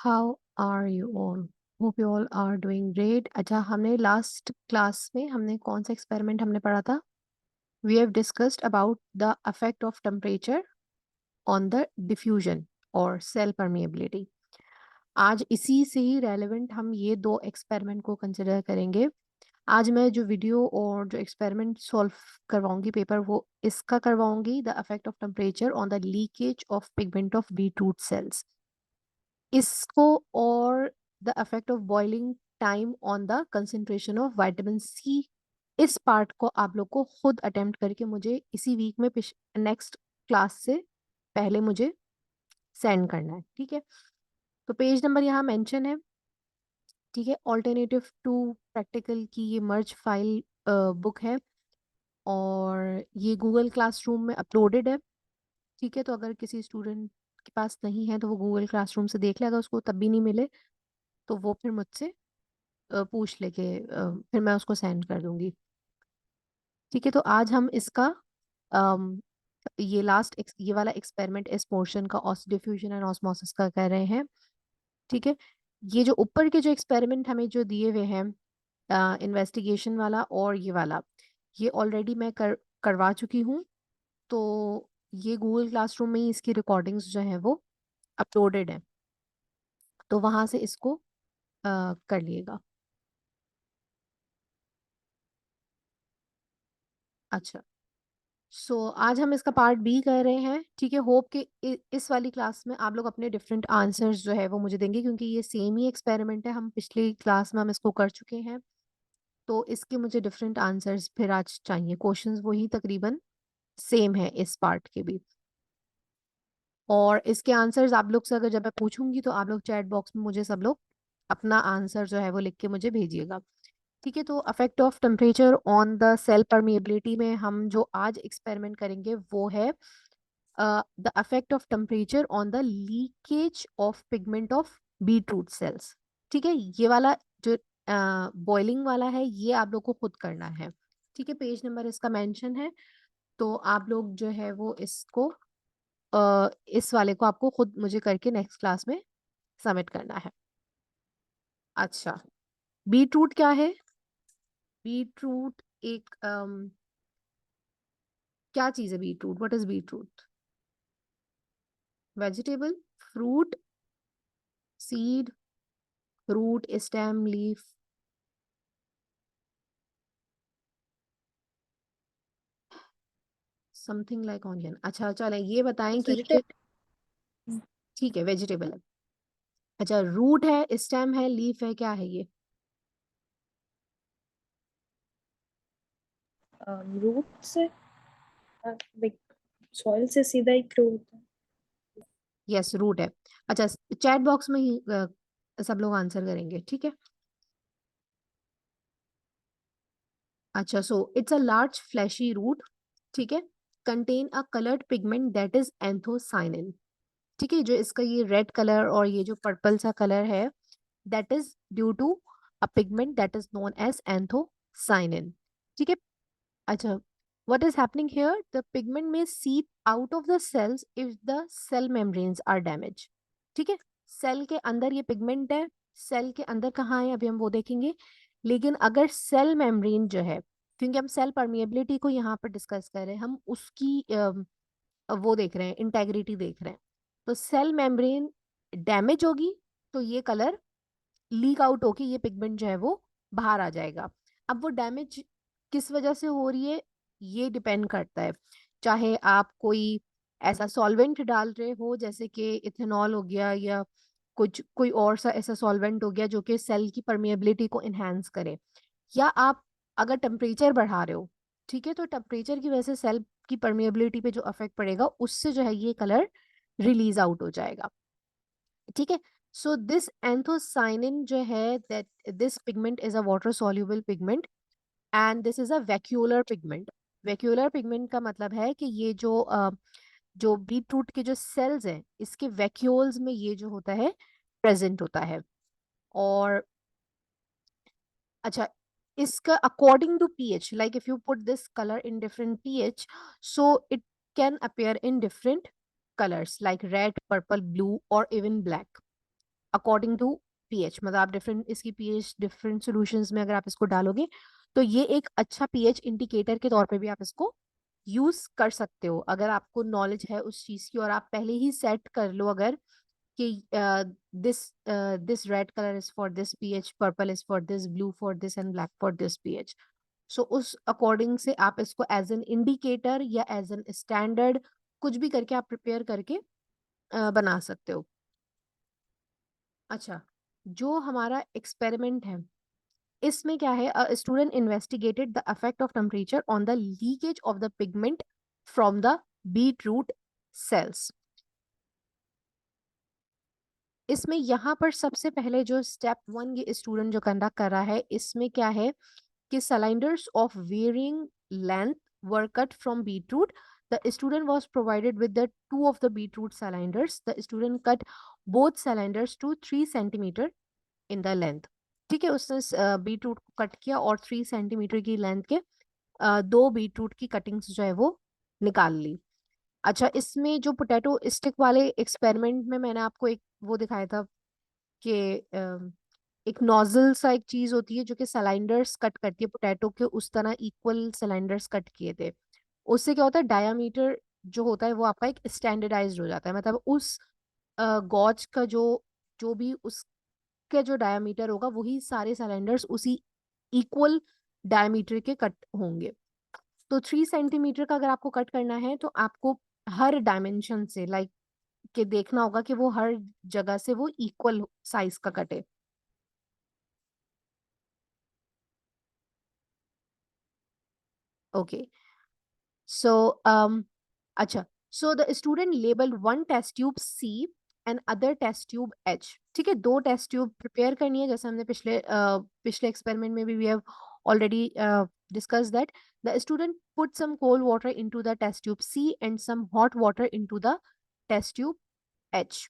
How are you all? Hope you all are doing great. अच्छा, हमने last class में हमने कौन सा एक्सपेरिमेंट हमने पढ़ा था? We have discussed about the affect of temperature on the diffusion और सेल परमिएबिलिटी। आज इसी से ही रेलेवेंट हम ये दो एक्सपेरिमेंट को कंसिडर करेंगे। आज मैं जो वीडियो और जो एक्सपेरिमेंट सॉल्व करवाऊंगी पेपर, वो इसका करवाऊंगी, the affect of temperature on the leakage of pigment of beetroot cells. इसको और the effect of boiling time on the concentration of vitamin C, इस पार्ट को आप लोग को खुद अटेम्प्ट करके मुझे इसी वीक में नेक्स्ट क्लास से पहले मुझे सेंड करना है, ठीक है? तो पेज नंबर यहाँ मेंशन है, ठीक है? ऑल्टरनेटिव टू प्रैक्टिकल की ये मर्ज फाइल बुक है और ये गूगल क्लासरूम में अपलोडेड है, ठीक है? तो अगर किसी स्टूडेंट के पास नहीं है तो वो गूगल क्लासरूम से देख लेगा, उसको तब भी नहीं मिले तो वो फिर मुझसे पूछ लेके फिर मैं उसको सेंड कर दूंगी, ठीक है? तो आज हम इसका अम, ये वाला एक्सपेरिमेंट इस पोर्शन का डिफ्यूजन एंड ऑस्मोसिस का कर रहे हैं, ठीक है? ये जो ऊपर के जो एक्सपेरिमेंट हमें जो दिए हुए हैं, इन्वेस्टिगेशन वाला और ये वाला, ये ऑलरेडी मैं करवा चुकी हूँ। तो ये गूगल क्लासरूम में ही इसकी रिकॉर्डिंग्स जो है वो अपलोडेड है, तो वहां से इसको कर लिएगा। अच्छा, आज हम इसका पार्ट बी कर रहे हैं, ठीक है? होप कि इस वाली क्लास में आप लोग अपने डिफरेंट आंसर्स जो है वो मुझे देंगे, क्योंकि ये सेम ही एक्सपेरिमेंट है, हम पिछली क्लास में हम इसको कर चुके हैं। तो इसके मुझे डिफरेंट आंसर्स फिर आज चाहिए। क्वेश्चंस वही तकरीबन सेम है इस पार्ट के भी, और इसके आंसर्स आप लोग से अगर जब मैं पूछूंगी तो आप लोग चैट बॉक्स में मुझे सब लोग अपना आंसर जो है वो लिख के मुझे भेजिएगा, ठीक है? तो affect of temperature on the cell permeability में हम जो आज एक्सपेरिमेंट करेंगे वो है the affect of temperature on the leakage of pigment of beetroot cells, ठीक है? ये वाला जो बॉइलिंग वाला है ये आप लोग को खुद करना है, ठीक है? पेज नंबर इसका मेंशन है, तो आप लोग जो है वो इसको इस वाले को आपको खुद मुझे करके नेक्स्ट क्लास में सबमिट करना है। अच्छा, बीटरूट क्या है? बीटरूट एक क्या चीज है? Beetroot, what is beetroot? Vegetable, fruit, seed, root, stem, leaf? Something like onion. अच्छा चले, ये बताएं कि ये, वेजिटेबल। ठीक है, वेजिटेबल है। अच्छा, रूट है, स्टेम है, लीफ है, क्या है ये? रूट से सॉइल से सीधा ही ग्रो होता है। यस, रूट है। अच्छा, चैट बॉक्स में ही सब लोग आंसर करेंगे, ठीक है? अच्छा, so it's a large fleshy root, ठीक है? Contain a coloured pigment that is anthocyanin, ठीक है? जो इसका ये रेड कलर और ये जो पर्पल सा कलर है, that is due to a pigment that is known as anthocyanin, ठीक है? अच्छा, what is happening here? The pigment may seep out of the cells if the cell membranes are damaged, ठीक है? Cell के अंदर ये pigment है, cell के अंदर कहाँ है अभी हम वो देखेंगे, लेकिन अगर सेल मेम्ब्रेन जो है, क्योंकि हम सेल परमिएबिलिटी को यहाँ पर डिस्कस कर रहे हैं, हम उसकी वो देख रहे हैं, इंटेग्रिटी देख रहे हैं। तो सेल मेम्ब्रेन डैमेज होगी तो ये कलर लीक आउट होके ये पिगमेंट जो है वो बाहर आ जाएगा। अब वो डैमेज किस वजह से हो रही है ये डिपेंड करता है, चाहे आप कोई ऐसा सॉल्वेंट डाल रहे हो जैसे कि इथेनॉल हो गया, या कुछ कोई और सा ऐसा सॉल्वेंट हो गया जो कि सेल की परमिएबिलिटी को इनहेंस करे, या आप अगर टेम्परेचर बढ़ा रहे हो, ठीक है? तो टेम्परेचर की वजह से सेल की परमिएबिलिटी पे जो अफेक्ट पड़ेगा उससे जो है ये कलर रिलीज आउट हो जाएगा, ठीक है? सो दिस एंथोसाइनिन जो है, that this pigment is a water soluble pigment and this is a vacuolar pigment. Vacuolar pigment का मतलब है कि ये जो बीटरूट के जो सेल्स हैं इसके वैक्यूल्स में ये जो होता है प्रेजेंट होता है। और अच्छा, इसका according to pH, like if you put this colour in different pH, so it can appear in different colors like red, purple, blue or even black, according to pH, मतलब आप डिफरेंट इसकी pH different solutions में अगर आप इसको डालोगे तो ये एक अच्छा पीएच इंडिकेटर के तौर पे भी आप इसको यूज कर सकते हो, अगर आपको नॉलेज है उस चीज की और आप पहले ही सेट कर लो अगर कि this this red colour is for this pH, purple is for this, blue for this and black for this pH. So उस अकॉर्डिंग से आप इसको एज एन इंडिकेटर या एज एन स्टैंडर्ड कुछ भी करके आप प्रिपेयर करके बना सकते हो। अच्छा, जो हमारा एक्सपेरिमेंट है इसमें क्या है, student investigated the effect of temperature on the leakage of the pigment from the beetroot cells. इसमें यहाँ पर सबसे पहले जो स्टेप 1 ये स्टूडेंट जो कंडक्ट कर रहा है, इसमें क्या है कि cylinders of varying length were cut from beetroot. The student was provided with the two of the beetroot cylinders. The student cut both cylinders to 3 centimeter in the length. ठीक है, उसने बीटरूट को कट किया और 3 centimetre की length के दो beetroot की कटिंग्स जो है वो निकाल ली। अच्छा, इसमें जो पोटैटो स्टिक वाले एक्सपेरिमेंट में मैंने आपको एक वो दिखाया था कि एक नोजल सा एक चीज होती है जो कि सिलेंडर्स कट करती है पोटैटो के, उस तरह इक्वल सिलेंडर्स कट किए थे। उससे क्या होता है, डायामीटर जो होता है वो आपका एक स्टैंडर्डाइज्ड हो जाता है, मतलब उस गॉज का जो जो भी उसके जो डायामीटर होगा वही सारे सिलेंडर्स उसी इक्वल डायामीटर के कट होंगे। तो 3 सेंटीमीटर का अगर आपको कट करना है तो आपको हर डायमेंशन से लाइक कि देखना होगा कि वो हर जगह से वो इक्वल साइज का कटे। ओके, सो अच्छा, so the student label one test tube C and other test tube H. ठीक है, दो टेस्ट ट्यूब प्रिपेयर करनी है जैसे हमने पिछले एक्सपेरिमेंट में भी we have already discuss that the student put some cold water into the test tube C and some hot water into the test tube H.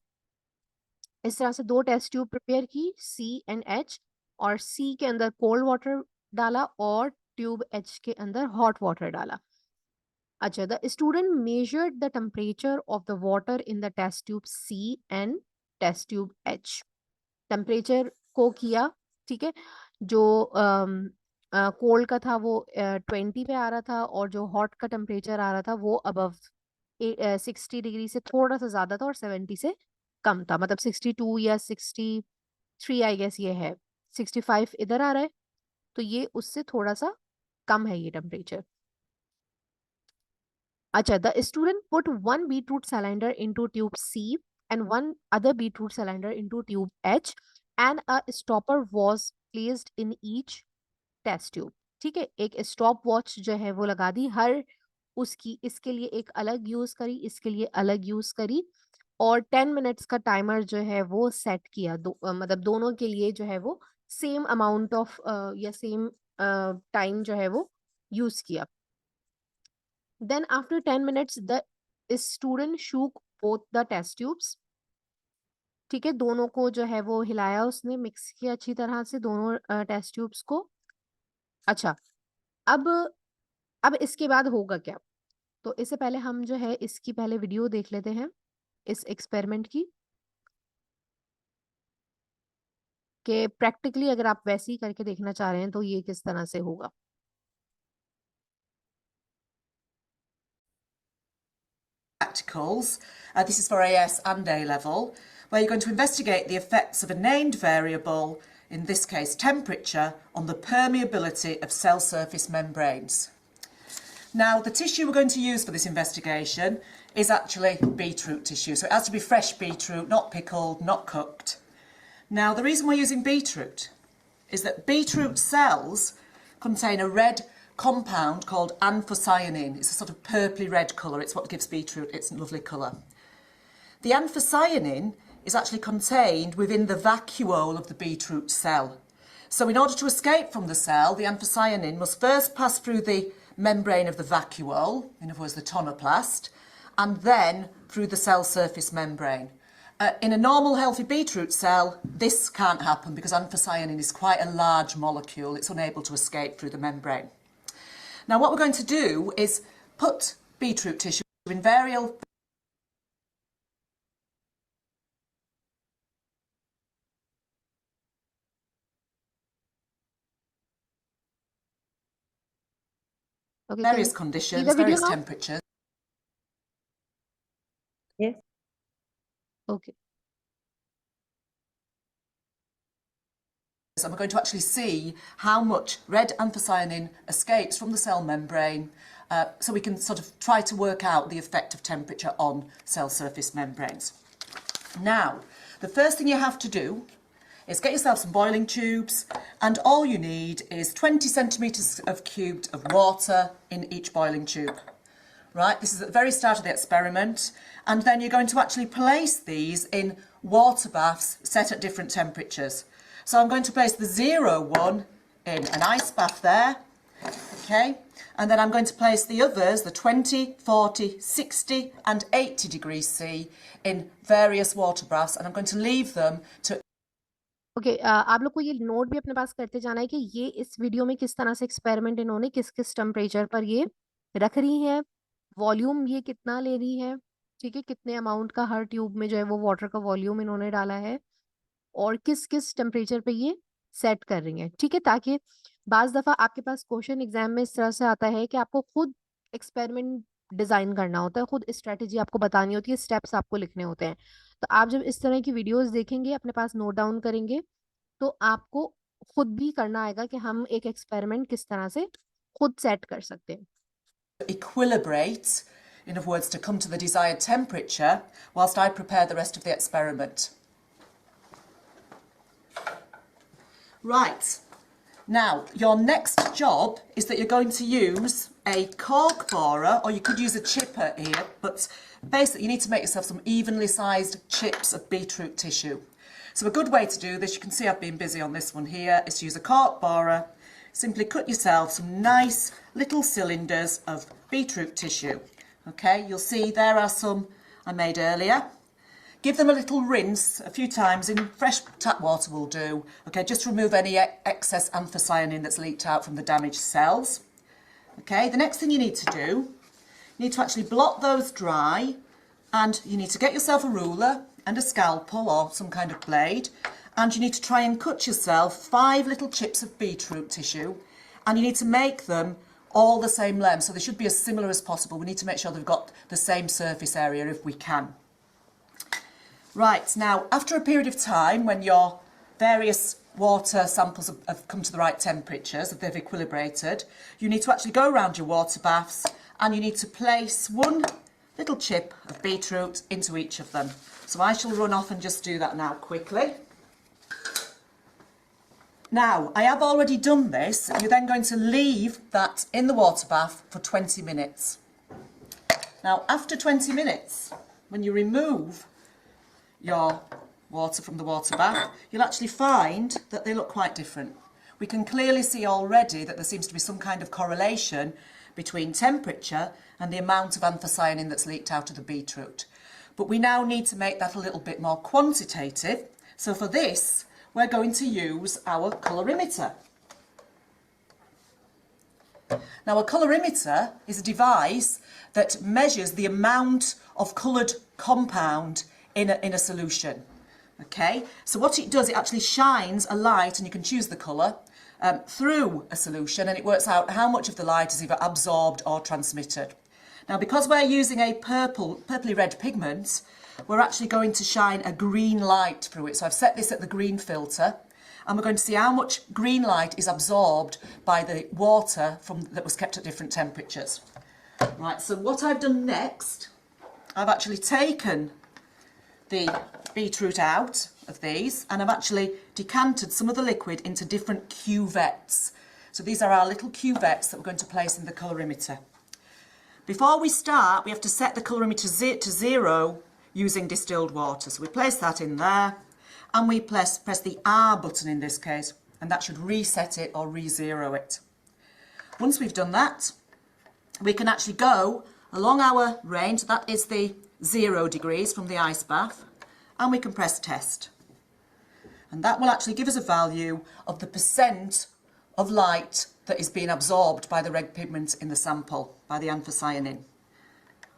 इस तरह से दो टेस्ट ट्यूब प्रिपेयर की सी एंड एच, और सी के अंदर कोल्ड वाटर डाला और ट्यूब एच के अंदर हॉट वाटर डाला। अच्छा, the student measured the temperature of the water in the test tube C and test tube H. Temperature को किया, ठीक है, जो कोल्ड का था वो 20 पे आ रहा था और जो हॉट का टेम्परेचर आ रहा था वो अबव 60 डिग्री से थोड़ा सा ज्यादा था और 70 से कम था, मतलब 62 या 63 आई गेस ये है, 65 इधर आ रहा है, तो ये उससे थोड़ा सा कम है ये टेम्परेचर। अच्छा, the student put one beetroot cylinder into tube C and one other beetroot cylinder into tube H and a stopper was placed in each test tube. ठीक है, एक स्टॉप वॉच जो है वो लगा दी हर उसकी, इसके लिए एक अलग यूज करी, इसके लिए अलग यूज करी, और 10 मिनट्स का टाइमर जो है वो सेट किया, मतलब दोनों के लिए जो है वो सेम अमाउंट ऑफ या सेम टाइम जो है वो यूज किया। Then after 10 minutes the student shook both the test tubes. ठीक है, दोनों को जो है वो हिलाया, उसने मिक्स किया अच्छी तरह से दोनों टेस्ट ट्यूब्स को। अच्छा, अब अब इसके बाद होगा क्या, तो इससे पहले हम जो है इसकी पहले वीडियो देख लेते हैं इस एक्सपेरिमेंट की, कि प्रैक्टिकली अगर आप वैसे ही करके देखना चाह रहे हैं तो ये किस तरह से होगा। Practicals, this is for AS and A level, where you're going to investigate the effects of a named variable, in this case temperature, on the permeability of cell surface membranes. Now, the tissue we're going to use for this investigation is actually beetroot tissue, so it has to be fresh beetroot, not pickled, not cooked. Now, the reason we're using beetroot is that beetroot cells contain a red compound called anthocyanin. It's a sort of purpley red colour. It's what gives beetroot its lovely colour. The anthocyanin is actually contained within the vacuole of the beetroot cell. So in order to escape from the cell, the anthocyanin must first pass through the membrane of the vacuole, in other words the tonoplast, and then through the cell surface membrane. In a normal healthy beetroot cell, this can't happen because anthocyanin is quite a large molecule. It's unable to escape through the membrane. Now what we're going to do is put beetroot tissue in various Okay, various see conditions, the video various now? temperatures. Yes. Okay. And we're going to actually see how much red anthocyanin escapes from the cell membrane, so we can sort of try to work out the effect of temperature on cell surface membranes. Now, the first thing you have to do is get yourself some boiling tubes, and all you need is 20 centimetres of cubed of water in each boiling tube. Right, this is at the very start of the experiment, and then you're going to actually place these in water baths set at different temperatures. So I'm going to place the 0 one in an ice bath there, okay, and then I'm going to place the others, the 20, 40, 60 and 80 degrees C in various water baths, and I'm going to leave them to okay आप लोग को ये note भी अपने पास करते जाना है कि ये इस वीडियो में किस तरह से एक्सपेरिमेंट इन्होंने किस किस टेम्परेचर पर ये रख रही है, वॉल्यूम ये कितना ले रही है, ठीक है, कितने अमाउंट का हर ट्यूब में जो है वो वाटर का वॉल्यूम इन्होंने डाला है और किस किस टेम्परेचर पे ये सेट कर रही है, ठीक है, ताकि बाज दफा आपके पास क्वेश्चन एग्जाम में इस तरह से आता है कि आपको खुद एक्सपेरिमेंट डिजाइन करना होता है, खुद स्ट्रेटेजी आपको बतानी होती है, स्टेप्स आपको लिखने होते हैं। तो आप जब इस तरह की वीडियोस देखेंगे, अपने पास नोट डाउन करेंगे, तो आपको खुद भी करना आएगा कि हम एक एक्सपेरिमेंट किस तरह से खुद सेट कर सकते हैं। equilibrate, in other words, to come to the desired temperature, whilst I prepare the rest of the experiment. Right, now your next job is that you're going to use a cork borer, or you could use a chipper here, but basically you need to make yourself some evenly sized chips of beetroot tissue. So a good way to do this, you can see I've been busy on this one here, is to use a cork borer. Simply cut yourself some nice little cylinders of beetroot tissue. Okay, you'll see there are some I made earlier. Give them a little rinse a few times in fresh tap water will do. Okay, just remove any excess anthocyanin that's leaked out from the damaged cells. Okay, the next thing you need to do, you need to actually blot those dry, and you need to get yourself a ruler and a scalpel or some kind of blade, and you need to try and cut yourself 5 little chips of beetroot tissue, and you need to make them all the same length, so they should be as similar as possible. We need to make sure they've got the same surface area if we can. Right, now after a period of time when your various water samples have come to the right temperatures, if they've equilibrated, you need to actually go around your water baths and you need to place 1 little chip of beetroot into each of them. So I shall run off and just do that now quickly. Now, I have already done this. You're then going to leave that in the water bath for 20 minutes. Now, after 20 minutes, when you remove your water from the water bath, you'll actually find that they look quite different. We can clearly see already that there seems to be some kind of correlation between temperature and the amount of anthocyanin that's leaked out of the beetroot. But we now need to make that a little bit more quantitative. So for this, we're going to use our colorimeter. Now, a colorimeter is a device that measures the amount of coloured compound in a solution. Okay, so what it does, it actually shines a light, and you can choose the colour, through a solution, and it works out how much of the light is either absorbed or transmitted. Now, because we're using a purpley red pigment, we're actually going to shine a green light through it. So I've set this at the green filter, and we're going to see how much green light is absorbed by the water that was kept at different temperatures. Right, so what I've done next, I've actually taken the beetroot out of these, and I've actually decanted some of the liquid into different cuvettes. So these are our little cuvettes that we're going to place in the colorimeter. Before we start, we have to set the colorimeter to 0 using distilled water. So we place that in there, and we press the R button in this case, and that should reset it or re-zero it. Once we've done that, we can actually go along our range. That is the 0 degrees from the ice bath, and we can press test. And that will actually give us a value of the percent of light that is being absorbed by the red pigment in the sample, by the anthocyanin.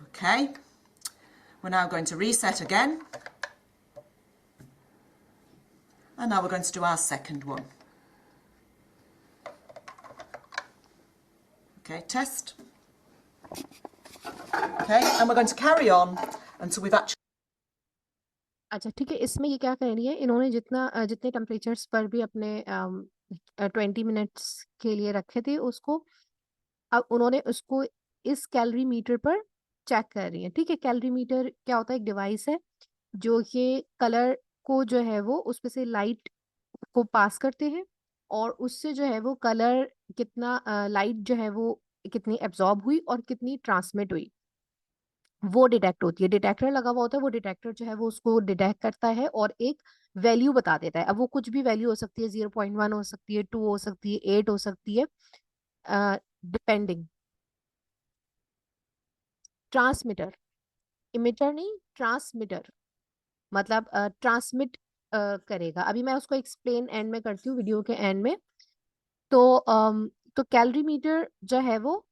Okay, we're now going to reset again. And now we're going to do our second one. Okay, test. Okay, and we're going to carry on until we've actually. अच्छा ठीक है, इसमें ये क्या कह रही है, इन्होंने जितने टेम्परेचर्स पर भी अपने 20 मिनट्स के लिए रखे थे उसको, अब उन्होंने उसको इस कैलोरी मीटर पर चेक कर रही है। ठीक है, कैलोरी मीटर क्या होता है, एक डिवाइस है जो ये कलर को जो है वो उसमें से लाइट को पास करते हैं और उससे जो है वो कलर कितना लाइट जो है वो कितनी एब्जॉर्ब हुई और कितनी ट्रांसमिट हुई वो डिटेक्ट होती है। डिटेक्टर लगा हुआ होता है, वो डिटेक्टर जो है वो उसको डिटेक्ट करता है और एक वैल्यू बता देता है। अब वो कुछ भी वैल्यू हो सकती है, 0.1 हो सकती है, 2 हो सकती है, 8 हो सकती है, डिपेंडिंग। ट्रांसमीटर, इमिटर नहीं, ट्रांसमीटर मतलब ट्रांसमिट करेगा। अभी मैं उसको एक्सप्लेन एंड में करती हूँ, वीडियो के एंड में। तो कैलोरीमीटर जो है वो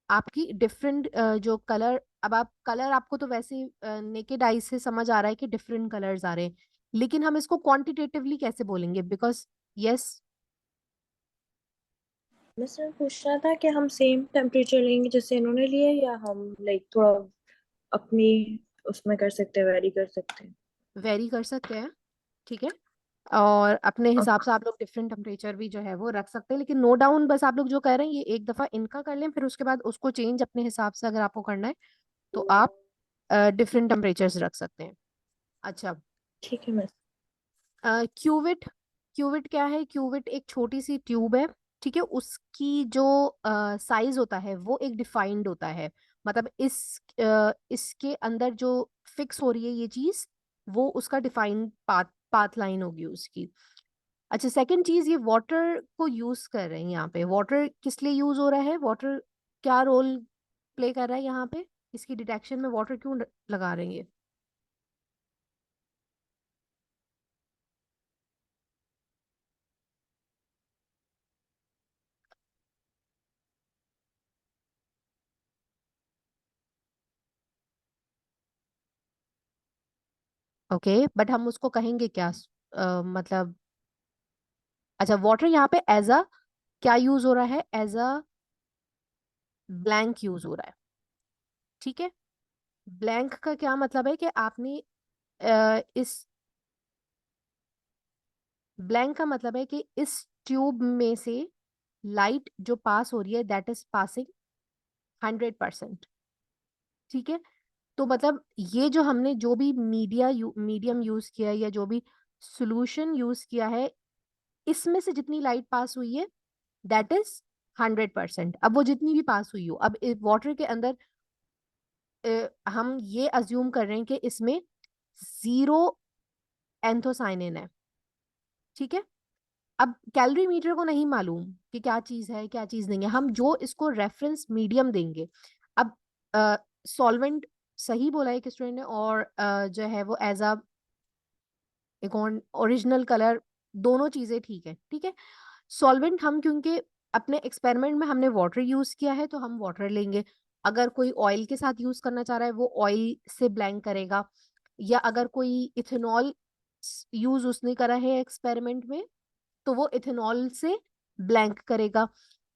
आपकी डिफरेंट जो कलर, अब आप कलर आपको तो वैसे नेकेड आई से समझ आ रहा है कि डिफरेंट कलर्स आ रहे हैं, लेकिन हम इसको क्वांटिटेटिवली कैसे बोलेंगे? बिकॉज यस, मैं सर पूछना था कि हम सेम टेम्परेचर लेंगे जैसे इन्होंने लिए, या हम लाइक थोड़ा अपनी उसमें कर सकते हैं, वेरी कर सकते हैं। वेरी कर सकते हैं, ठीक है। और अपने हिसाब Okay. से आप लोग डिफरेंट टेम्परेचर भी जो है वो रख सकते हैं, लेकिन नो डाउन बस आप लोग जो कह रहे हैं ये एक दफा इनका कर लें, फिर उसके बाद उसको चेंज अपने हिसाब से अगर आपको करना है तो आप डिफरेंट टेम्परेचर्स रख सकते हैं। अच्छा, ठीक है मैं। क्यूविट, क्यूविट क्या है? क्यूविट एक छोटी सी ट्यूब है, ठीक है। उसकी जो साइज होता है वो एक डिफाइंड होता है, मतलब इसके अंदर जो फिक्स हो रही है ये चीज, वो उसका डिफाइंड पाथ पाथ लाइन होगी उसकी। अच्छा, सेकंड चीज, ये वाटर को यूज कर रहे हैं यहाँ पे। वाटर किस लिए यूज हो रहा है? वाटर क्या रोल प्ले कर रहा है यहाँ पे? इसकी डिटेक्शन में वाटर क्यों लगा रहे हैं ये? ओके, बट हम उसको कहेंगे क्या? मतलब अच्छा, वाटर यहाँ पे एज अ क्या यूज हो रहा है? एज अ ब्लैंक यूज हो रहा है, ठीक है। ब्लैंक का क्या मतलब है कि आपने इस ब्लैंक का मतलब है कि इस ट्यूब में से लाइट जो पास हो रही है दैट इज पासिंग 100%, ठीक है। तो मतलब ये जो हमने जो भी मीडियम यूज किया है या जो भी सोल्यूशन यूज किया है, इसमें से जितनी लाइट पास हुई है दैट इज 100%। अब वो जितनी भी पास हुई हो, अब वाटर के अंदर हम ये अज्यूम कर रहे हैं कि इसमें 0 एंथोसाइनिन है, ठीक है। अब कैलोरी मीटर को नहीं मालूम कि क्या चीज है क्या चीज नहीं है, हम जो इसको रेफरेंस मीडियम देंगे। अब सॉल्वेंट सही बोला है एक स्टूडेंट ने, और जो है वो एज अ एक ओरिजिनल कलर, दोनों चीजें ठीक है, ठीक है। सॉल्वेंट हम क्योंकि अपने एक्सपेरिमेंट में हमने वाटर यूज किया है तो हम वाटर लेंगे। अगर कोई ऑयल के साथ यूज करना चाह रहा है वो ऑयल से ब्लैंक करेगा, या अगर कोई इथेनॉल यूज उसने करा है एक्सपेरिमेंट में तो वो इथेनॉल से ब्लैंक करेगा।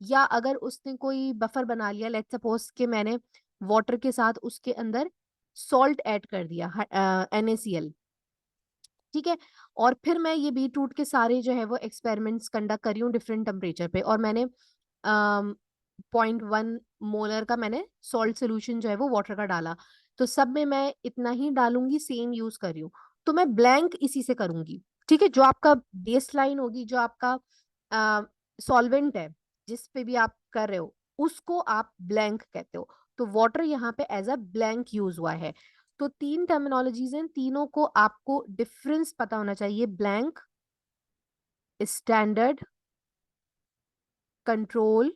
या अगर उसने कोई बफर बना लिया, लेट्स सपोज कि मैंने वाटर के साथ उसके अंदर सॉल्ट ऐड कर दिया, NaCl, ठीक है। और फिर मैं ये बीटरूट के सारे जो है वो एक्सपेरिमेंट्स कंडक्ट करी हूँ डिफरेंट टेम्परेचर पे, और मैंने 0.1 मोलर का मैंने सॉल्ट सोल्यूशन जो है वो वाटर का डाला, तो सब में मैं इतना ही डालूंगी, सेम यूज कर रही हूँ, तो मैं ब्लैंक इसी से करूंगी, ठीक है। जो आपका बेस लाइन होगी, जो आपका सॉल्वेंट है जिस पे भी आप कर रहे हो, उसको आप ब्लैंक कहते हो। तो वाटर यहाँ पे एज अ ब्लैंक यूज हुआ है। तो 3 टर्मिनोलॉजीज हैं, तीनों को आपको डिफरेंस पता होना चाहिए। ब्लैंक, स्टैंडर्ड, कंट्रोल,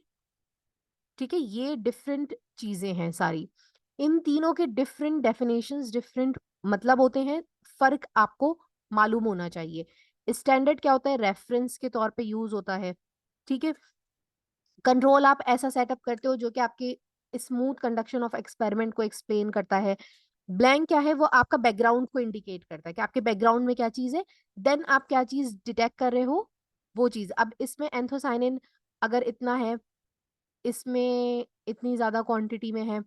ठीक है। ये डिफरेंट चीजें हैं सारी, इन तीनों के डिफरेंट डेफिनेशंस, डिफरेंट मतलब होते हैं, फर्क आपको मालूम होना चाहिए। स्टैंडर्ड क्या होता है? रेफरेंस के तौर पे यूज होता है, ठीक है। कंट्रोल आप ऐसा सेटअप करते हो जो कि आपके स्मूथ कंडक्शन ऑफ एक्सपेरिमेंट को एक्सप्लेन करता है। ब्लैंक क्या है? वो आपका बैकग्राउंड को इंडिकेट करता है कि आपके बैकग्राउंड में क्या चीज है, देन आप क्या चीज डिटेक्ट कर रहे हो वो चीज। अब इसमें एंथोसाइनिन अगर इतना है इसमें इतनी ज्यादा क्वांटिटी में है,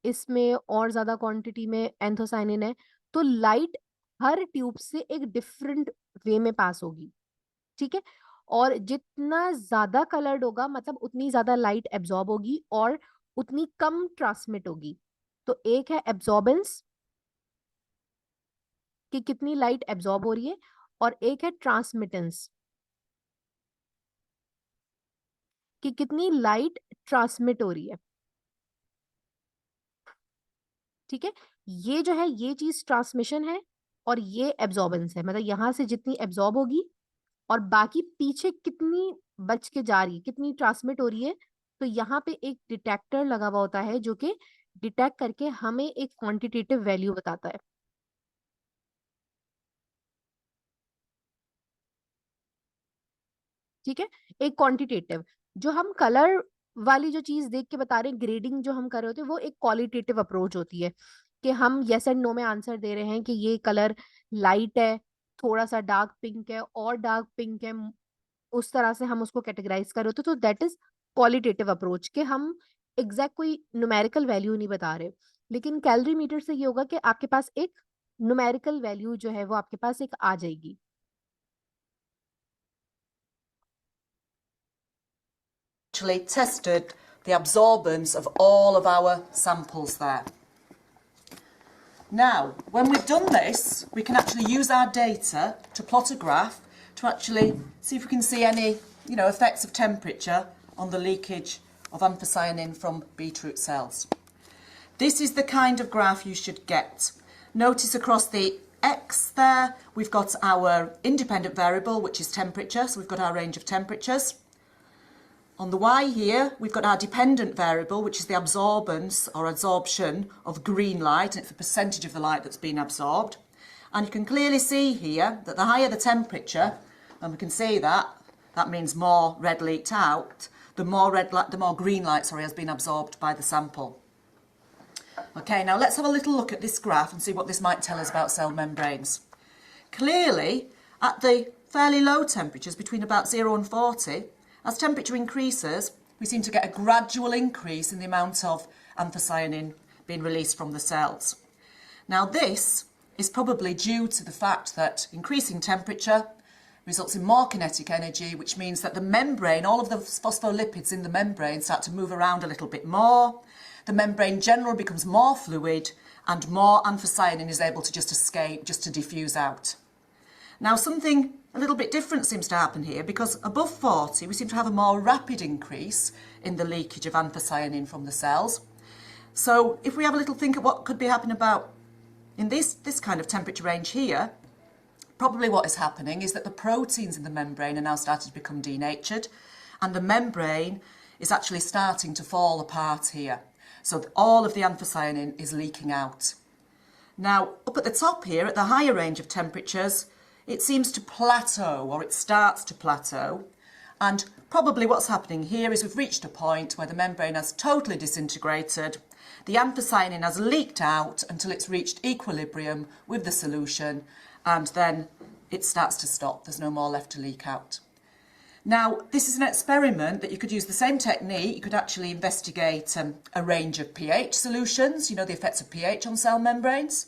इसमें और ज्यादा क्वांटिटी में एंथोसाइनिन है, तो लाइट हर ट्यूब से एक डिफरेंट वे में पास होगी, ठीक है। और जितना ज्यादा कलर्ड होगा मतलब उतनी ज्यादा लाइट एब्जॉर्ब होगी और उतनी कम ट्रांसमिट होगी। तो एक है एब्जॉर्बेंस कि कितनी लाइट एब्जॉर्ब हो रही है, और एक है ट्रांसमिटेंस कि कितनी लाइट ट्रांसमिट हो रही है, ठीक है। ये जो है ये चीज ट्रांसमिशन है और ये एब्जॉर्बेंस है, मतलब यहां से जितनी एब्जॉर्ब होगी और बाकी पीछे कितनी बच के जा रही है, कितनी ट्रांसमिट हो रही है। तो यहाँ पे एक डिटेक्टर लगा हुआ होता है जो कि डिटेक्ट करके हमें एक क्वांटिटेटिव वैल्यू बताता है। ठीक है, एक क्वांटिटेटिव। जो हम कलर वाली जो चीज देख के बता रहे हैं, ग्रेडिंग जो हम कर रहे होते हैं, वो एक क्वालिटेटिव अप्रोच होती है कि हम यस एंड नो में आंसर दे रहे हैं कि ये कलर लाइट है, थोड़ा सा डार्क पिंक है और डार्क पिंक है, उस तरह से हम उसको कैटेगराइज कर रहे होते। तो दैट इज क्वालिटेटिव अप्रोच कि हम एग्जैक्ट कोई न्यूमेरिकल वैल्यू नहीं बता रहे। लेकिन कैलोरी मीटर से ये होगा कि आपके पास एक न्यूमेरिकल वैल्यू जो है वो आपके पास एक आ जाएगी। Actually tested the absorbance of all of our samples there. Now, when we've done this, we can actually use our data to plot a graph to actually see if we can see any, effects of temperature on the leakage of anthocyanin from beetroot cells. This is the kind of graph you should get. Notice across the X there, we've got our independent variable, which is temperature, so we've got our range of temperatures. On the Y here, we've got our dependent variable, which is the absorbance or absorption of green light, and it's the percentage of the light that's been absorbed. And you can clearly see here that the higher the temperature, and we can see that means more red leaked out, the more green light, has been absorbed by the sample. Okay, now let's have a little look at this graph and see what this might tell us about cell membranes. Clearly, at the fairly low temperatures, between about 0 and 40, as temperature increases, we seem to get a gradual increase in the amount of anthocyanin being released from the cells. Now, this is probably due to the fact that increasing temperature results in more kinetic energy, which means that the membrane, all of the phospholipids in the membrane start to move around a little bit more. The membrane generally becomes more fluid and more anthocyanin is able to just escape, just to diffuse out. Now, something a little bit different seems to happen here, because above 40 we seem to have a more rapid increase in the leakage of anthocyanin from the cells. So if we have a little think of what could be happening about in this kind of temperature range here, probably what is happening is that the proteins in the membrane are now starting to become denatured, and the membrane is actually starting to fall apart here. So all of the anthocyanin is leaking out. Now, up at the top here, at the higher range of temperatures, it seems to plateau, or it starts to plateau. And probably what's happening here is we've reached a point where the membrane has totally disintegrated. The anthocyanin has leaked out until it's reached equilibrium with the solution, and then it starts to stop. There's no more left to leak out. Now, this is an experiment that you could use the same technique. You could actually investigate a range of pH solutions, the effects of pH on cell membranes.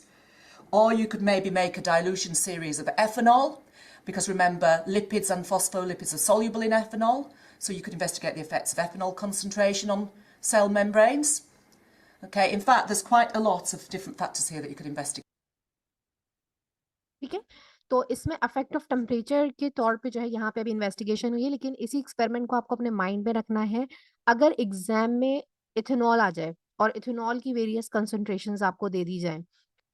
Or you could maybe make a dilution series of ethanol, because remember, lipids and phospholipids are soluble in ethanol, so you could investigate the effects of ethanol concentration on cell membranes. Okay, in fact, there's quite a lot of different factors here that you could investigate. ठीक है, तो इसमें affect of temperature के तौर पे जो है यहाँ पे अभी इन्वेस्टिगेशन हुई है, लेकिन इसी एक्सपेरिमेंट को आपको अपने माइंड में रखना है। अगर एग्जाम में इथेनॉल आ जाए और इथेनॉल की वेरियस कंसंट्रेशंस आपको दे दी जाए,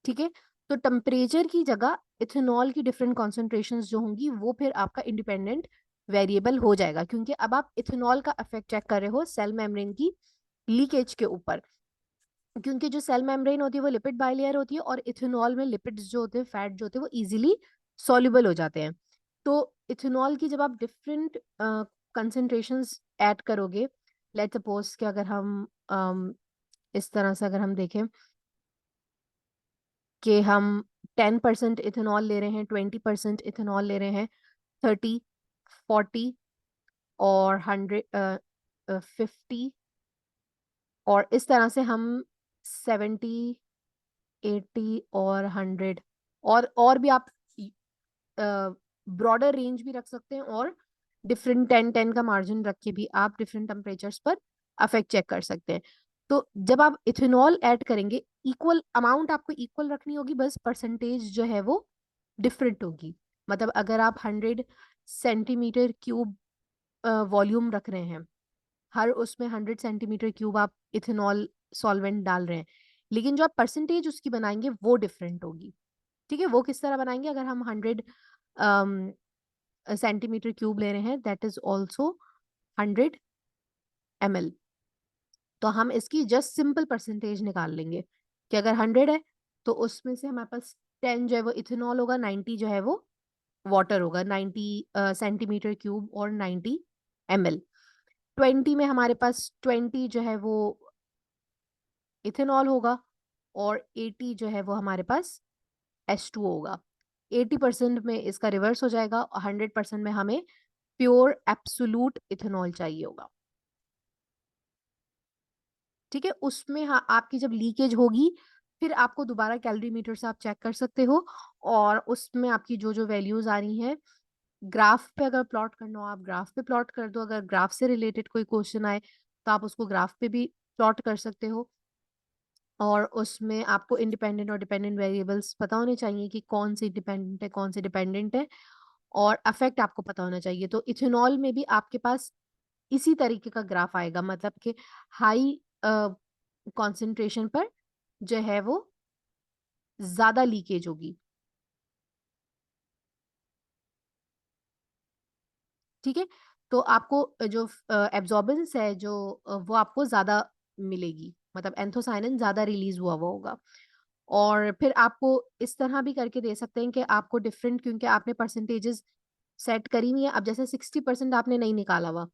ठीक है, तो टेम्परेचर की जगह इथेनॉल की डिफरेंट कॉन्सेंट्रेशंस जो होंगी वो फिर आपका इंडिपेंडेंट वेरिएबल हो जाएगा, क्योंकि अब आप इथेनॉल का इफेक्ट चेक कर रहे हो सेल मेम्ब्रेन की लीकेज के ऊपर। क्योंकि जो सेल मेम्ब्रेन होती है वो लिपिड बाइलेयर होती है, और इथेनॉल में लिपिड्स जो होते हैं, फैट जो होते हैं, वो इजीली सॉल्युबल हो जाते हैं। तो इथेनॉल की जब आप डिफरेंट कंसेंट्रेशंस ऐड करोगे, लेट्स सपोज कि अगर हम इस तरह से अगर हम देखें कि हम 10% इथेनॉल ले रहे हैं, 20% इथेनॉल ले रहे हैं, 30, 40 और 100, 50 और इस तरह से हम 70, 80 और 100 और भी आप ब्रॉडर रेंज भी रख सकते हैं, और डिफरेंट 10-10 का मार्जिन रख के भी आप डिफरेंट टेम्परेचर्स पर अफेक्ट चेक कर सकते हैं। तो जब आप इथेनॉल ऐड करेंगे, इक्वल अमाउंट आपको इक्वल रखनी होगी, बस परसेंटेज जो है वो डिफरेंट होगी। मतलब अगर आप 100 सेंटीमीटर क्यूब वॉल्यूम रख रहे हैं, हर उसमें 100 सेंटीमीटर क्यूब आप इथेनॉल सॉल्वेंट डाल रहे हैं, लेकिन जो आप परसेंटेज उसकी बनाएंगे वो डिफरेंट होगी। ठीक है, वो किस तरह बनाएंगे? अगर हम 100 सेंटीमीटर क्यूब ले रहे हैं, दैट इज ऑल्सो 100 ml, तो हम इसकी जस्ट सिंपल परसेंटेज निकाल लेंगे कि अगर 100 है तो उसमें से हमारे पास 10 जो है वो इथेनॉल होगा, 90 जो है वो वाटर होगा, 90 सेंटीमीटर क्यूब और 90 ml। 20 में हमारे पास 20 जो है वो इथेनॉल होगा, और 80 जो है वो हमारे पास H2O होगा। 80% में इसका रिवर्स हो जाएगा, और 100% में हमें प्योर एब्सोल्यूट इथेनॉल चाहिए होगा। ठीक है, उसमें हाँ आपकी जब लीकेज होगी, फिर आपको दोबारा कैलोरीमीटर से आप चेक कर सकते हो, और उसमें आपकी जो जो वैल्यूज आ रही हैं, ग्राफ पे अगर प्लॉट करना हो आप ग्राफ पे प्लॉट कर दो, अगर ग्राफ से रिलेटेड कोई क्वेश्चन आए तो आप उसको ग्राफ पे भी प्लॉट कर सकते हो। और उसमें आपको इंडिपेंडेंट और डिपेंडेंट वेरिएबल्स पता होने चाहिए कि कौन सी इंडिपेंडेंट है कौन सी डिपेंडेंट है, और अफेक्ट आपको पता होना चाहिए। तो इथेनॉल में भी आपके पास इसी तरीके का ग्राफ आएगा, मतलब कि हाई कॉन्सेंट्रेशन पर जो है वो ज्यादा लीकेज होगी। ठीक है, तो आपको जो एब्जॉर्बेंस है जो वो आपको ज्यादा मिलेगी, मतलब एंथोसाइनिन ज्यादा रिलीज हुआ होगा। और फिर आपको इस तरह भी करके दे सकते हैं कि आपको डिफरेंट, क्योंकि आपने परसेंटेजेस सेट करी हुई है, अब जैसे 60% आपने नहीं निकाला हुआ,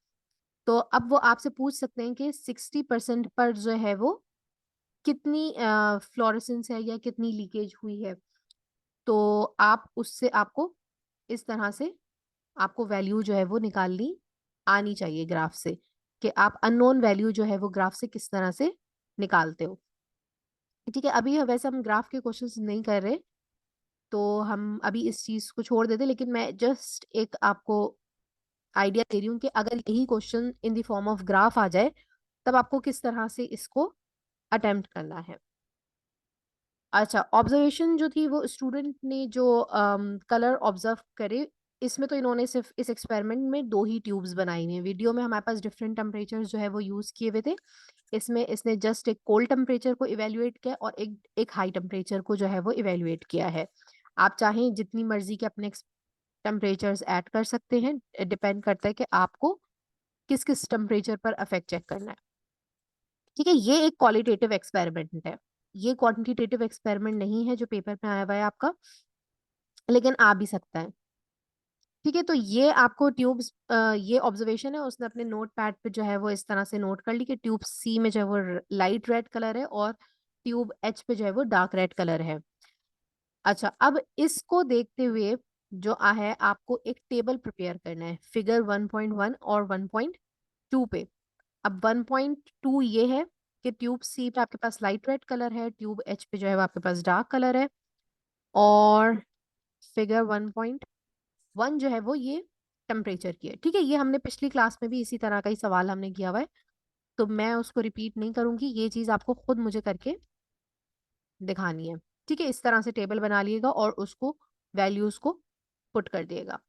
तो अब वो आपसे पूछ सकते हैं कि 60% पर जो है वो कितनी फ्लोरेसेंस है या कितनी लीकेज हुई है। तो आप उससे आपको इस तरह से आपको वैल्यू जो है वो निकालनी आनी चाहिए ग्राफ से, कि आप अननोन वैल्यू जो है वो ग्राफ से किस तरह से निकालते हो। ठीक है, अभी वैसे हम ग्राफ के क्वेश्चंस नहीं कर रहे, तो हम अभी इस चीज को छोड़ देते, लेकिन मैं जस्ट एक आपको आइडिया दे रही हूँ कि अगर यही question in the form of graph आ जाए, तब आपको किस तरह से इसको अटेम्प्ट करना है। अच्छा, ऑब्जर्वेशन जो थी वो स्टूडेंट ने जो कलर ऑब्जर्व करे, इसमें तो इन्होंने सिर्फ इस एक्सपेरिमेंट में दो ही ट्यूब्स बनाई हुई हैं। वीडियो में हमारे पास डिफरेंट टेम्परेचर जो है वो यूज किए हुए थे, इसमें इसने जस्ट एक कोल्ड टेम्परेचर को इवेल्युएट किया और एक हाई टेम्परेचर को जो है वो इवेल्युएट किया है। आप चाहें जितनी मर्जी के अपने टेम्परेचर्स ऐड कर सकते हैं, डिपेंड करता है कि आपको किस किस टेम्परेचर पर अफेक्ट चेक करना है। ठीक है, ये एक क्वालिटेटिव एक्सपेरिमेंट है, ये क्वांटिटेटिव एक्सपेरिमेंट नहीं है जो पेपर में आया हुआ है आपका, लेकिन आ भी सकता है। ठीक है, तो ये आपको ट्यूब्स, ये ऑब्जर्वेशन है, उसने अपने नोट पैड पे जो है वो इस तरह से नोट कर ली कि ट्यूब सी में जो है वो लाइट रेड कलर है, और ट्यूब एच पे जो है वो डार्क रेड कलर है। अच्छा, अब इसको देखते हुए जो है आपको एक टेबल प्रिपेयर करना है फिगर 1.1 और 1.2 पे। अब 1.2 ये है कि ट्यूब सी पे आपके पास लाइट रेड कलर है, ट्यूब एच पे जो है वो आपके पास डार्क कलर है, और फिगर 1.1 जो है वो ये टेम्परेचर की है। ठीक है, ये हमने पिछली क्लास में भी इसी तरह का ही सवाल हमने किया हुआ है, तो मैं उसको रिपीट नहीं करूंगी, ये चीज आपको खुद मुझे करके दिखानी है। ठीक है, इस तरह से टेबल बना लिएगा और उसको वैल्यूज को पुट कर दिएगा।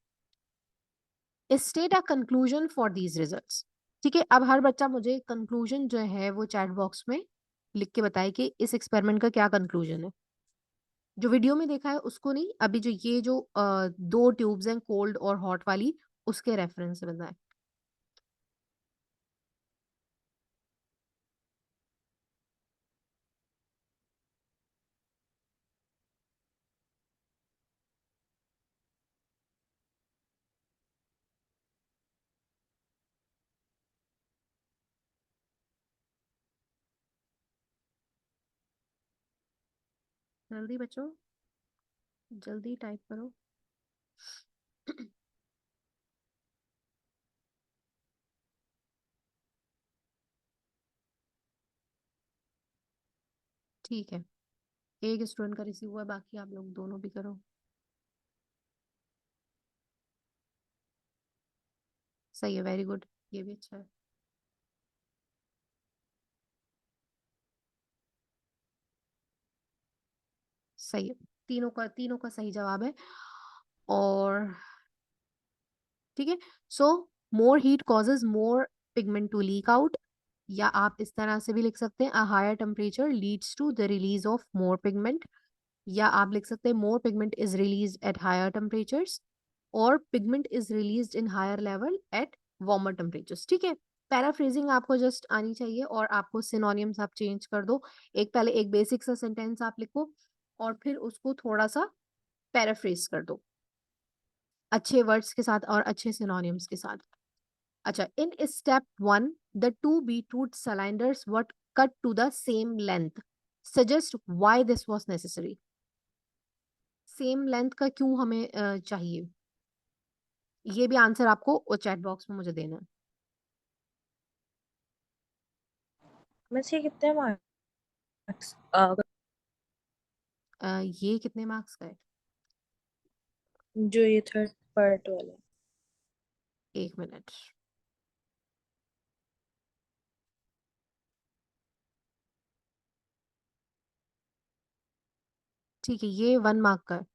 State a conclusion for these results. ठीक है, अब हर बच्चा मुझे कंक्लूजन जो है वो चैट बॉक्स में लिख के बताए कि इस एक्सपेरिमेंट का क्या कंक्लूजन है। जो वीडियो में देखा है उसको नहीं, अभी जो ये जो दो ट्यूब्स हैं कोल्ड और हॉट वाली, उसके रेफरेंस से बताए। जल्दी बच्चों, जल्दी टाइप करो। ठीक है, एक स्टूडेंट का रिसीव हुआ है, बाकी आप लोग दोनों भी करो। सही है, वेरी गुड, ये भी अच्छा है। सही है, तीनों का सही जवाब है। और ठीक है, so more heat causes more pigment to leak out, या आप इस तरह से भी लिख सकते हैं, a higher temperature leads to the release of more pigment, या आप लिख सकते हैं more pigment is release at higher temperatures, और pigment is released in higher level at warmer temperatures. ठीक है, पैराफ्रेजिंग आपको जस्ट आनी चाहिए, और आपको सिनोनिम्स आप चेंज कर दो। पहले एक बेसिक सा सेंटेंस आप लिखो, और फिर उसको थोड़ा सा पैराफ्रेज कर दो अच्छे वर्ड्स के साथ और अच्छे सिनोनिम्स के साथ। अच्छा, in step 1 the two beetroot cylinders were cut to the same length, suggest why this was necessary। Same length का क्यों हमें चाहिए, ये भी आंसर आपको चैट बॉक्स में मुझे देना है। मैं से कितने मार्क्स ये कितने मार्क्स का है? जो ये थर्ड पार्ट वाला? एक मिनट, ठीक है, ये 1 मार्क का है।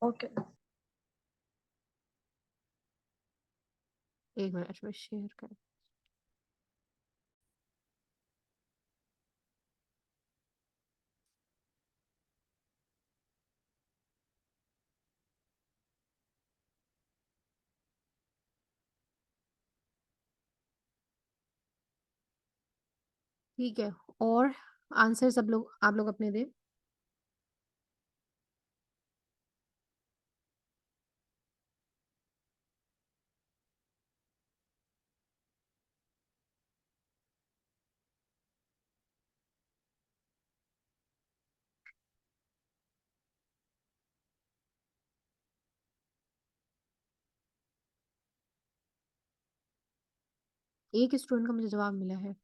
ओके। एक मिनट में शेयर कर। ठीक है, और आंसर सब लोग आप लोग अपने दें। एक स्टूडेंट का मुझे जवाब मिला है।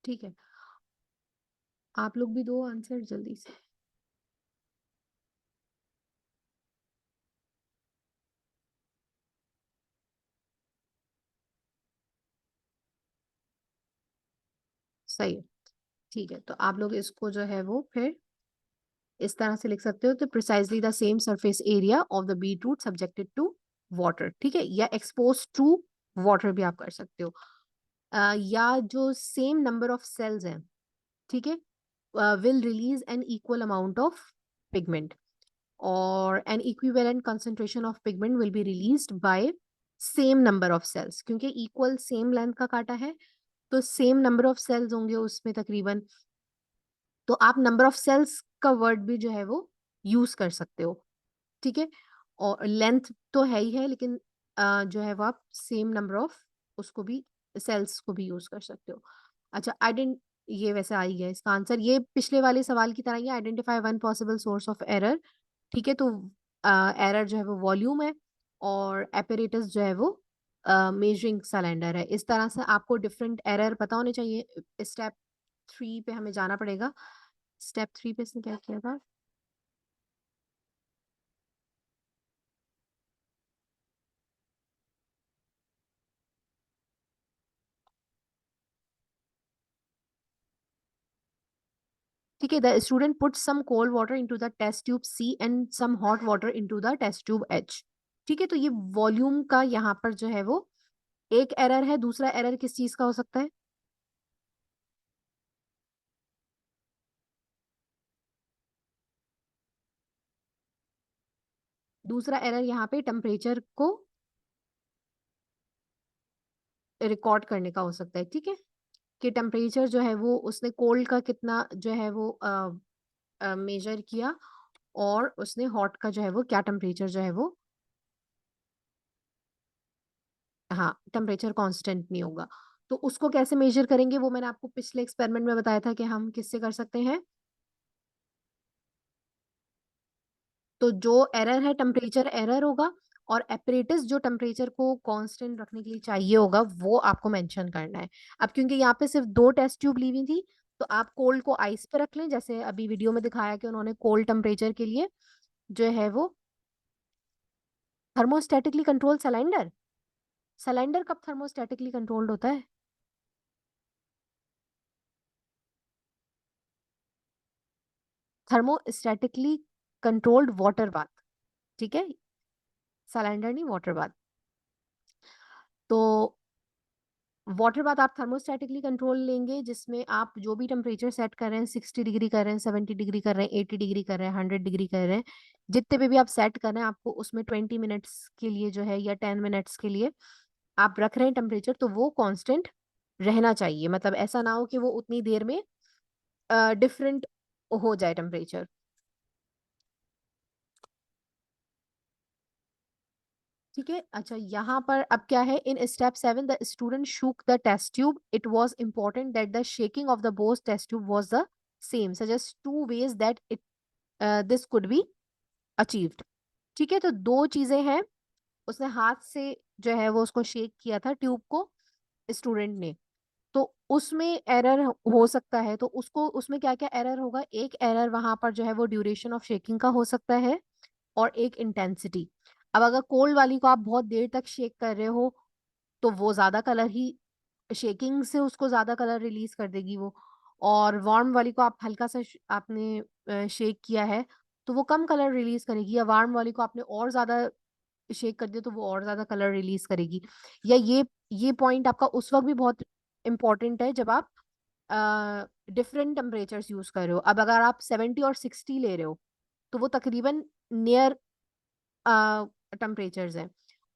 ठीक है, आप लोग भी दो आंसर जल्दी से। सही है, ठीक है, तो आप लोग इसको जो है वो फिर इस तरह से लिख सकते हो, तो precisely the same surface area of the beetroot subjected to water. ठीक है, या एक्सपोज टू वाटर भी आप कर सकते हो। या जो सेम नंबर ऑफ सेल्स हैं, ठीक है, will release an equal amount of pigment, और an equivalent concentration of pigment will be released by same number of cells, क्योंकि इक्वल सेम लेंथ का काटा है, तो सेम नंबर ऑफ सेल्स होंगे उसमें तकरीबन। तो आप नंबर ऑफ सेल्स का वर्ड भी जो है वो यूज कर सकते हो। ठीक है, और लेंथ तो है ही है, लेकिन जो है वो आप सेम नंबर ऑफ उसको भी सेल्स को भी यूज कर सकते हो। अच्छा, आइडेंट ये वैसे आ ही गया इसका आंसर, ये पिछले वाले सवाल की तरह ही, identify one possible source of error. ठीक है, तो एरर जो है वो वॉल्यूम है, और एपरेटस जो है वो मेजरिंग सिलेंडर है। इस तरह से आपको डिफरेंट एरर पता होने चाहिए। स्टेप 3 पे हमें जाना पड़ेगा। स्टेप 3 पे इसने क्या किया था? ठीक है, the student put some cold water into the test tube C and some hot water into the test tube H. ठीक है, तो ये वॉल्यूम का यहाँ पर जो है वो एक एरर है। दूसरा एरर किस चीज का हो सकता है? दूसरा एरर यहाँ पे टेम्परेचर को रिकॉर्ड करने का हो सकता है। ठीक है, कि टेम्परेचर जो है वो उसने कोल्ड का कितना जो है वो मेजर किया, और उसने हॉट का जो है वो क्या टेम्परेचर जो है वो, हाँ, टेम्परेचर कांस्टेंट नहीं होगा। तो उसको कैसे मेजर करेंगे, वो मैंने आपको पिछले एक्सपेरिमेंट में बताया था कि हम किससे कर सकते हैं। तो जो एरर है टेम्परेचर एरर होगा, और एपरेटस जो टेम्परेचर को कांस्टेंट रखने के लिए चाहिए होगा वो आपको मेंशन करना है। अब क्योंकि यहाँ पे सिर्फ 2 टेस्ट ट्यूब ली हुई थी, तो आप कोल्ड को आइस पे रख लें, जैसे अभी वीडियो में दिखाया कि उन्होंने कोल्ड टेम्परेचर के लिए जो है वो थर्मोस्टेटिकली कंट्रोल सिलेंडर, सिलेंडर कब थर्मोस्टेटिकली कंट्रोल्ड होता है? थर्मोस्टेटिकली कंट्रोल्ड वाटर बाथ, ठीक है, सिलेंडर नहीं वाटर बाथ। तो वाटर बाथ आप थर्मोस्टेटिकली कंट्रोल लेंगे, जिसमें आप जो भी टेम्परेचर सेट कर रहे हैं, 60 डिग्री कर रहे हैं, 70 डिग्री कर रहे हैं, 80 डिग्री कर रहे हैं, 100 डिग्री कर रहे हैं, जितने पे भी आप सेट कर रहे हैं, आपको उसमें 20 मिनट्स के लिए जो है या 10 मिनट्स के लिए आप रख रहे हैं टेम्परेचर, तो वो कांस्टेंट रहना चाहिए। मतलब ऐसा ना हो कि वो उतनी देर में डिफरेंट हो जाए टेम्परेचर। ठीक है, अच्छा यहाँ पर अब क्या है, in step 7 the student shook the test tube, it was important that the shaking of the both test tube was the same, suggest 2 ways that it this could be achieved. ठीक है, तो 2 चीजें हैं, उसने हाथ से जो है वो उसको शेक किया था ट्यूब को स्टूडेंट ने, तो उसमें एरर हो सकता है, तो उसको उसमें क्या क्या एरर होगा, एक एरर वहां पर जो है वो ड्यूरेशन ऑफ शेकिंग का हो सकता है, और एक इंटेंसिटी। अब अगर कोल्ड वाली को आप बहुत देर तक शेक कर रहे हो, तो वो ज्यादा कलर ही, शेकिंग से उसको ज्यादा कलर रिलीज कर देगी वो, और वार्म वाली को आप हल्का सा आपने शेक किया है तो वो कम कलर रिलीज करेगी, या वार्म वाली को आपने और ज्यादा शेक कर दिया तो वो और ज्यादा कलर रिलीज करेगी। या ये पॉइंट आपका उस वक्त भी बहुत इंपॉर्टेंट है जब आप डिफरेंट टेम्परेचर्स यूज कर रहे हो। अब अगर आप 70 और 60 ले रहे हो, तो वो तकरीबन नियर टेम्परेचर्स हैं,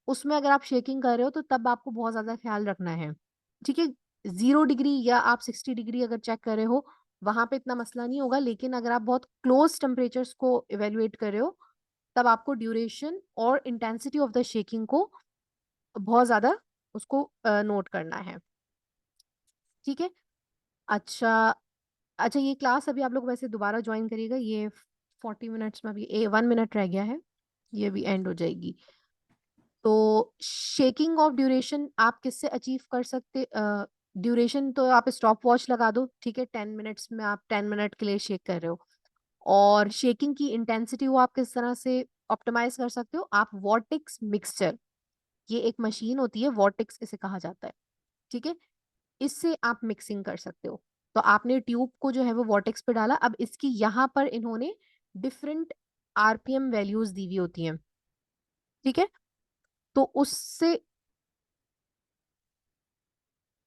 उसमें अगर आप शेकिंग कर रहे हो तो तब आपको बहुत ज्यादा ख्याल रखना है। ठीक है, 0 डिग्री या आप 60 डिग्री अगर चेक कर रहे हो, वहां पे इतना मसला नहीं होगा, लेकिन अगर आप बहुत क्लोज टेम्परेचर्स को इवेल्युएट कर रहे हो, तब आपको ड्यूरेशन और इंटेंसिटी ऑफ द शेकिंग को बहुत ज्यादा उसको नोट करना है। ठीक है, अच्छा अच्छा, ये क्लास अभी आप लोग वैसे दोबारा ज्वाइन करिएगा, ये 40 मिनट्स में, अभी 1 मिनट रह गया है, ये भी एंड हो जाएगी। तो शेकिंग ऑफ ड्यूरेशन आप किससे अचीव कर सकते, ड्यूरेशन तो आप स्टॉप वॉच लगा दो, ठीक है, 10 मिनट्स में आप 10 मिनट के लिए शेक कर रहे हो, और शेकिंग की इंटेंसिटी वो आप किस तरह से ऑप्टिमाइज कर सकते हो, आप वॉर्टिक्स मिक्सचर, ये एक मशीन होती है वॉर्टिक्स इसे कहा जाता है, ठीक है, इससे आप मिक्सिंग कर सकते हो। तो आपने ट्यूब को जो है वो वॉर्टेक्स पे डाला, अब इसकी यहाँ पर इन्होंने डिफरेंट आरपीएम वैल्यूज दी हुई होती हैं, ठीक है, तो उससे